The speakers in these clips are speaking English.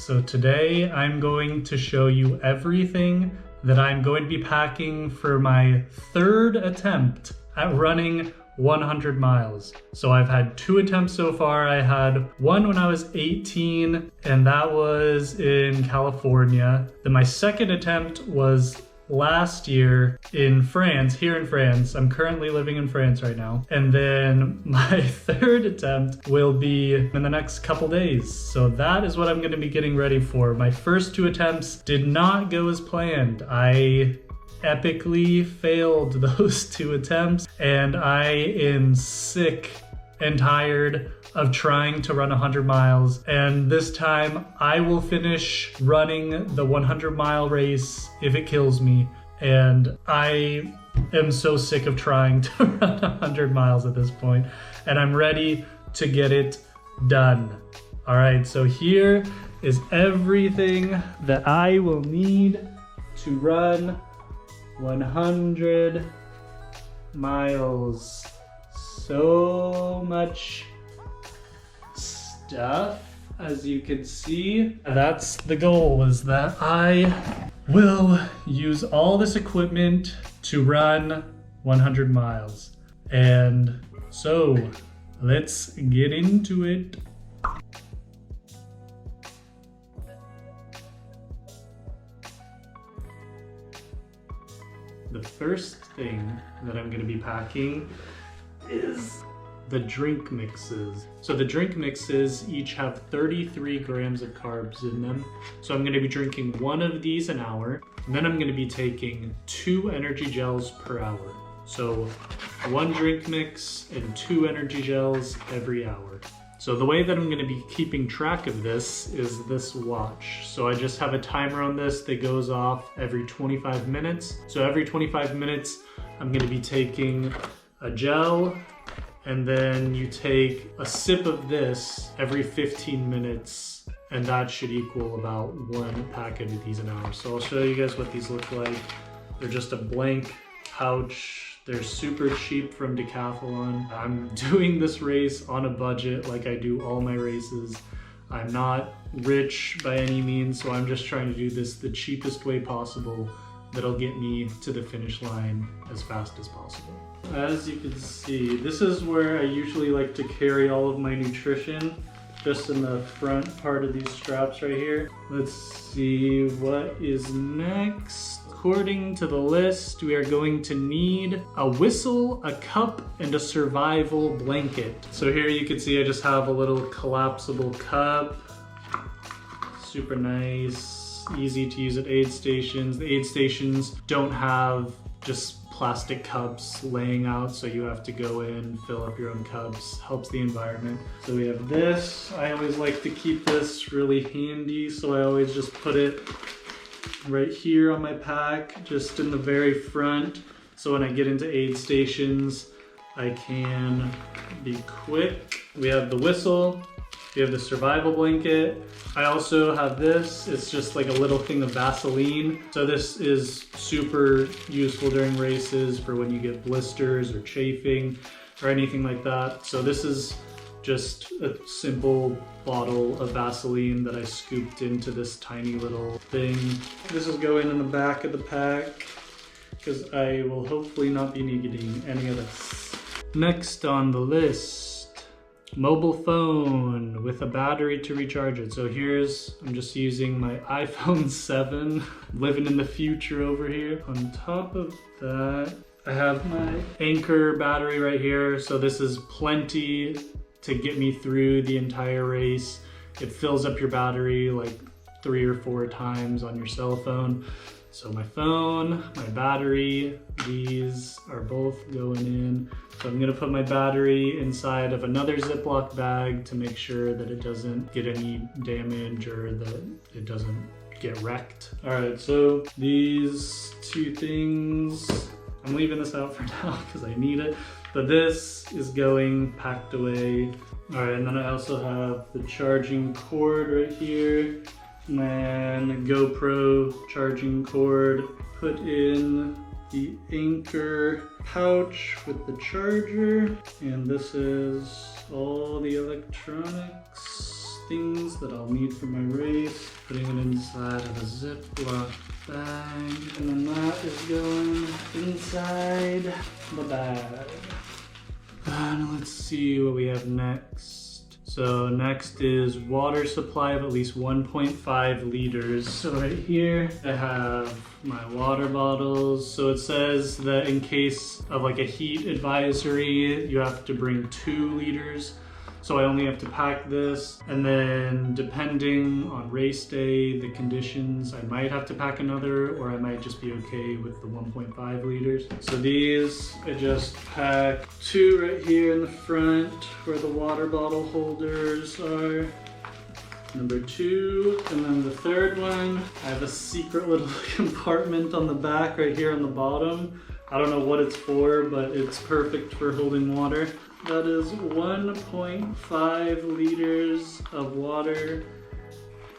So today I'm going to show you everything that I'm going to be packing for my third attempt at running 100 miles. So I've had 2 attempts so far. I had one when I was 18 and that was in California. Then my second attempt was last year in France, here in France. I'm currently living in France right now. And then my third attempt will be in the next couple days. So that is what I'm going to be getting ready for. My first 2 attempts did not go as planned. I epically failed those 2 attempts and I am sick and tired of trying to run 100 miles. And this time I will finish running the 100-mile race if it kills me. And I am so sick of trying to run 100 miles at this point. And I'm ready to get it done. All right, so here is everything that I will need to run 100 miles. So much stuff, as you can see. That's the goal, is that I will use all this equipment to run 100 miles. And so let's get into it. The first thing that I'm going to be packing is the drink mixes. So the drink mixes each have 33 grams of carbs in them. So I'm going to be drinking 1 of these an hour. And then I'm going to be taking 2 energy gels per hour. So 1 drink mix and 2 energy gels every hour. So the way that I'm going to be keeping track of this is this watch. So I just have a timer on this that goes off every 25 minutes. So every 25 minutes, I'm going to be taking a gel, and then you take a sip of this every 15 minutes, and that should equal about 1 packet of these an hour. So I'll show you guys what these look like. They're just a blank pouch. They're super cheap from Decathlon. I'm doing this race on a budget like I do all my races. I'm not rich by any means, so I'm just trying to do this the cheapest way possible that'll get me to the finish line as fast as possible. As you can see, this is where I usually like to carry all of my nutrition, just in the front part of these straps right here. Let's see what is next. According to the list, we are going to need a whistle, a cup, and a survival blanket. So here you can see I just have a little collapsible cup. Super nice, easy to use at aid stations. The aid stations don't have just plastic cups laying out, so you have to go in, fill up your own cups. Helps the environment. So we have this. I always like to keep this really handy, so I always just put it right here on my pack, just in the very front. So when I get into aid stations, I can be quick. We have the whistle. We have the survival blanket. I also have this. It's just like a little thing of Vaseline. So this is super useful during races for when you get blisters or chafing or anything like that. So this is just a simple bottle of Vaseline that I scooped into this tiny little thing. This is going in the back of the pack because I will hopefully not be needing any of this. Next on the list, mobile phone with a battery to recharge it. So I'm just using my iPhone 7, living in the future over here. On top of that, I have my Anchor battery right here. So this is plenty to get me through the entire race. It fills up your battery like 3 or 4 times on your cell phone. So my phone, my battery, these are both going in. So I'm gonna put my battery inside of another Ziploc bag to make sure that it doesn't get any damage or that it doesn't get wrecked. All right, so these 2 things, I'm leaving this out for now because I need it. But this is going packed away. All right, and then I also have the charging cord right here, and the GoPro charging cord. Put in the Anchor pouch with the charger, and this is all the electronics things that I'll need for my race. Putting it inside of a Ziploc bag. And then that is going inside the bag. And let's see what we have next. So next is water supply of at least 1.5 liters. So right here I have my water bottles. So it says that in case of like a heat advisory, you have to bring 2 liters. So I only have to pack this, and then depending on race day, the conditions, I might have to pack another, or I might just be okay with the 1.5 liters. So these, I just pack 2 right here in the front where the water bottle holders are. Number 2, and then the third one, I have a secret little compartment on the back right here on the bottom. I don't know what it's for, but it's perfect for holding water. That is 1.5 liters of water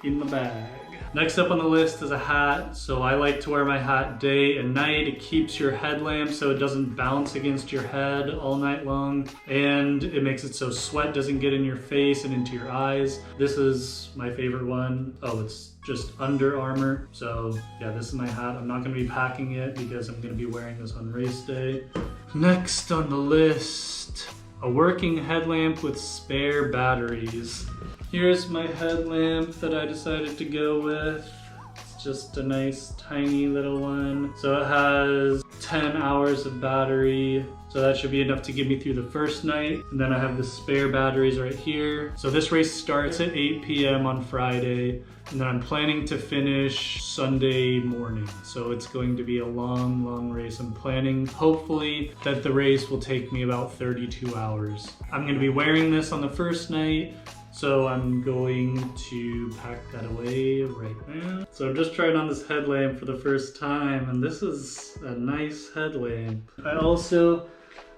in the bag. Next up on the list is a hat. So I like to wear my hat day and night. It keeps your headlamp so it doesn't bounce against your head all night long. And it makes it so sweat doesn't get in your face and into your eyes. This is my favorite one. Oh, it's just Under Armour. So yeah, this is my hat. I'm not gonna be packing it because I'm gonna be wearing this on race day. Next on the list, a working headlamp with spare batteries. Here's my headlamp that I decided to go with. It's just a nice tiny little one. So it has 10 hours of battery. So that should be enough to get me through the first night. And then I have the spare batteries right here. So this race starts at 8 p.m. on Friday. And then I'm planning to finish Sunday morning. So it's going to be a long, long race. I'm planning, hopefully, that the race will take me about 32 hours. I'm gonna be wearing this on the first night. So I'm going to pack that away right now. So I'm just trying on this headlamp for the first time, and this is a nice headlamp. I also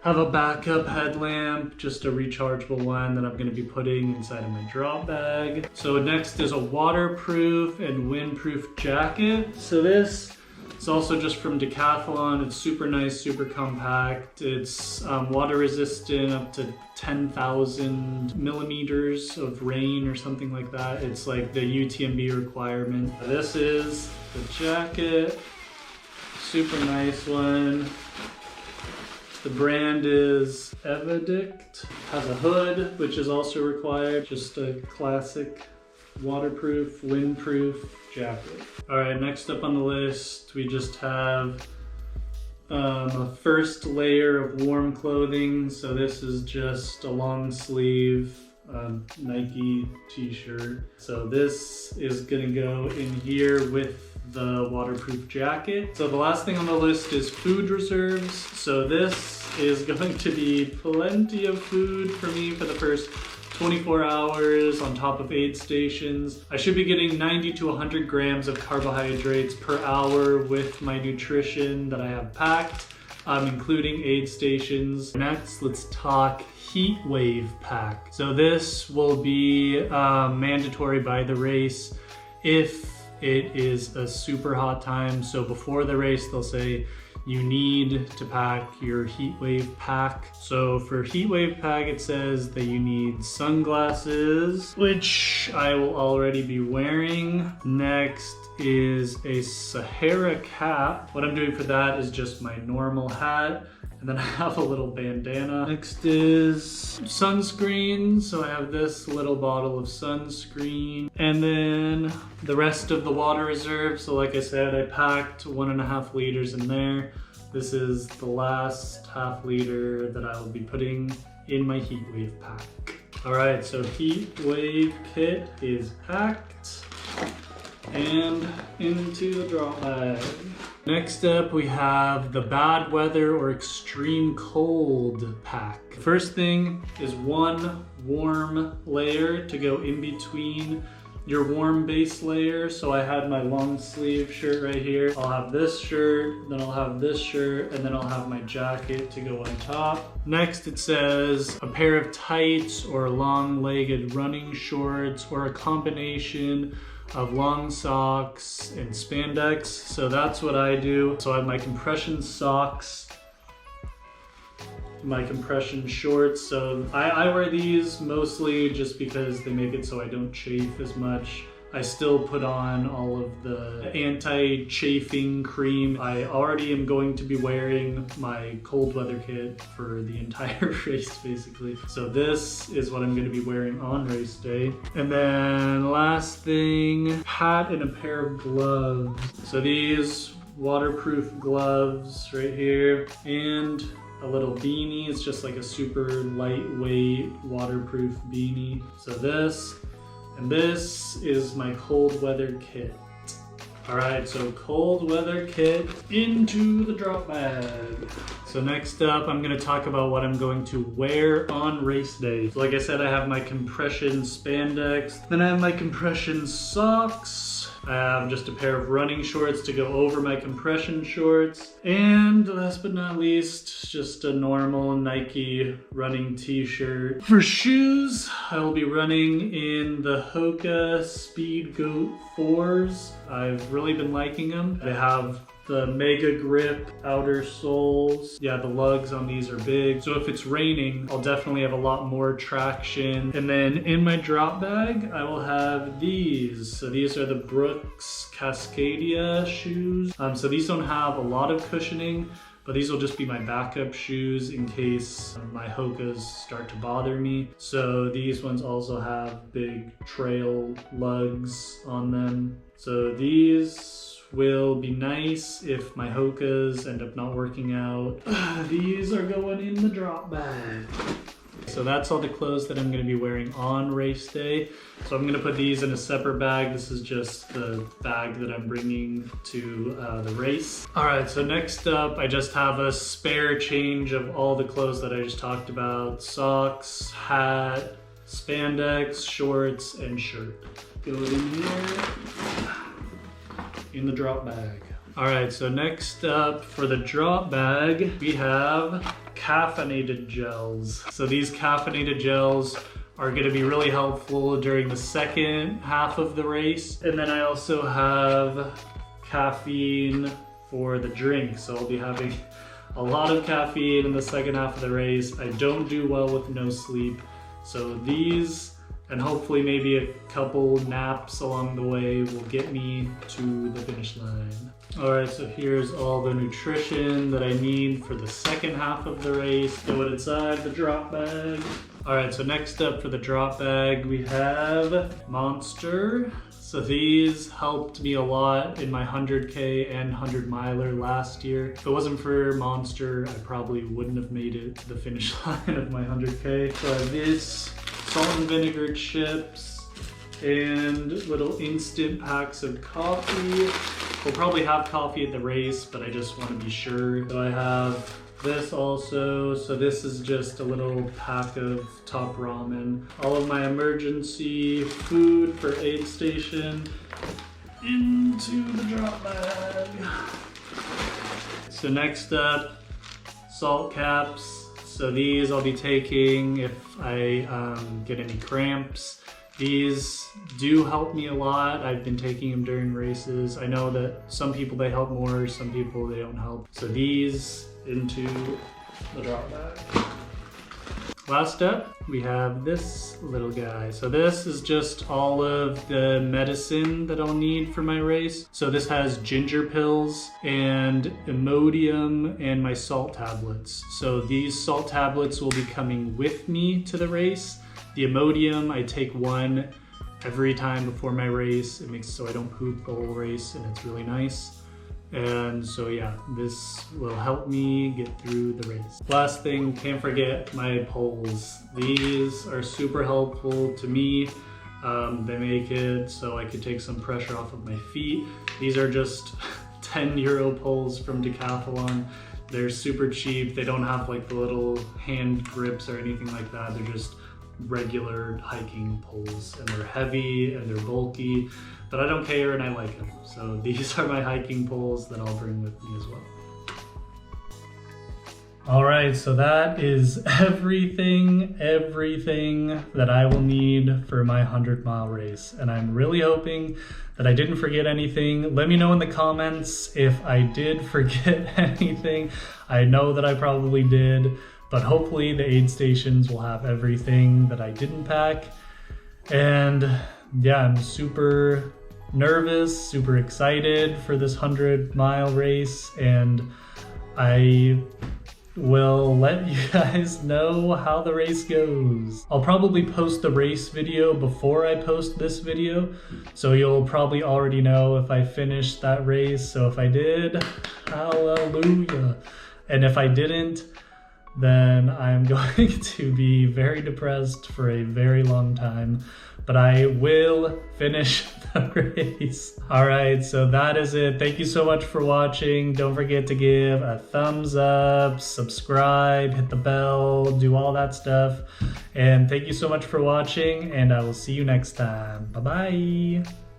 have a backup headlamp, just a rechargeable one that I'm gonna be putting inside of my drop bag. So next is a waterproof and windproof jacket. So this is also just from Decathlon. It's super nice, super compact. It's water resistant up to 10,000 millimeters of rain or something like that. It's like the UTMB requirement. This is the jacket, super nice one. The brand is Evadict. Has a hood, which is also required. Just a classic waterproof, windproof jacket. All right, next up on the list, we just have a first layer of warm clothing. So this is just a long sleeve Nike t-shirt. So this is gonna go in here with the waterproof jacket. So the last thing on the list is food reserves. So this is going to be plenty of food for me for the first 24 hours on top of aid stations. I should be getting 90 to 100 grams of carbohydrates per hour with my nutrition that I have packed, including aid stations. Next, let's talk heat wave pack. So this will be mandatory by the race if it is a super hot time. So before the race, they'll say you need to pack your heat wave pack. So for heat wave pack, it says that you need sunglasses, which I will already be wearing. Next is a Sahara cap. What I'm doing for that is just my normal hat. And then I have a little bandana. Next is sunscreen. So I have this little bottle of sunscreen. And then the rest of the water reserve. So like I said, I packed 1.5 liters in there. This is the last half liter that I will be putting in my heat wave pack. All right, so heat wave kit is packed and into the drop bag. Next up, we have the bad weather or extreme cold pack. First thing is one warm layer to go in between your warm base layer. So I had my long sleeve shirt right here. I'll have this shirt, then I'll have this shirt, and then I'll have my jacket to go on top. Next, it says a pair of tights or long-legged running shorts or a combination of long socks and spandex. So that's what I do. So I have my compression socks my compression shorts. So I wear these mostly just because they make it so I don't chafe as much. I still put on all of the anti-chafing cream. I already am going to be wearing my cold weather kit for the entire race, basically. So this is what I'm going to be wearing on race day. And then last thing, hat and a pair of gloves. So these waterproof gloves right here, and a little beanie. It's just like a super lightweight waterproof beanie. So this, and this is my cold weather kit. All right, so cold weather kit into the drop bag. So next up, I'm gonna talk about what I'm going to wear on race day. So like I said, I have my compression spandex, then I have my compression socks. I have just a pair of running shorts to go over my compression shorts. And last but not least, just a normal Nike running t-shirt. For shoes, I will be running in the Hoka Speed Goat 4s. I've really been liking them. They have the Mega Grip outer soles. Yeah, the lugs on these are big. So if it's raining, I'll definitely have a lot more traction. And then in my drop bag, I will have these. So these are the Brooks Cascadia shoes. So these don't have a lot of cushioning, but these will just be my backup shoes in case my Hokas start to bother me. So these ones also have big trail lugs on them. So these will be nice if my Hokas end up not working out. These are going in the drop bag. So that's all the clothes that I'm going to be wearing on race day. So I'm going to put these in a separate bag. This is just the bag that I'm bringing to the race. All right, so next up, I just have a spare change of all the clothes that I just talked about. Socks, hat, spandex, shorts, and shirt. Go in here, in the drop bag. All right, so next up for the drop bag, we have caffeinated gels. So these caffeinated gels are gonna be really helpful during the second half of the race. And then I also have caffeine for the drink. So I'll be having a lot of caffeine in the second half of the race. I don't do well with no sleep. So these, and hopefully maybe a couple naps along the way, will get me to the finish line. All right, so here's all the nutrition that I need for the second half of the race. Throw it inside the drop bag. All right, so next up for the drop bag, we have Monster. So these helped me a lot in my 100K and 100 miler last year. If it wasn't for Monster, I probably wouldn't have made it to the finish line of my 100K. So I have this salt and vinegar chips and little instant packs of coffee. We'll probably have coffee at the race, but I just want to be sure. So I have this also. So this is just a little pack of Top Ramen. All of my emergency food for aid station into the drop bag. So next up, salt caps. So these I'll be taking if I get any cramps. These do help me a lot. I've been taking them during races. I know that some people they help more, some people they don't help. So these into the drop bag. Last step, we have this little guy. So this is just all of the medicine that I'll need for my race. So this has ginger pills and Imodium and my salt tablets. So these salt tablets will be coming with me to the race. The Imodium, I take one every time before my race. It makes it so I don't poop the whole race, and it's really nice. And so yeah, this will help me get through the race. Last thing, can't forget my poles. These are super helpful to me. They make it so I can take some pressure off of my feet. These are just 10 euro poles from Decathlon. They're super cheap. They don't have like the little hand grips or anything like that. They're just regular hiking poles, and they're heavy and they're bulky, but I don't care and I like them. So these are my hiking poles that I'll bring with me as well. All right, so that is everything that I will need for my 100-mile race. And I'm really hoping that I didn't forget anything. Let me know in the comments if I did forget anything. I know that I probably did, but hopefully the aid stations will have everything that I didn't pack. And yeah, I'm super nervous, super excited for this 100-mile race, and I will let you guys know how the race goes. I'll probably post the race video before I post this video, so you'll probably already know if I finished that race. So if I did, hallelujah. And if I didn't, then I'm going to be very depressed for a very long time. But I will finish the race. All right, so that is it. Thank you so much for watching. Don't forget to give a thumbs up, subscribe, hit the bell, do all that stuff. And thank you so much for watching, and I will see you next time. Bye-bye.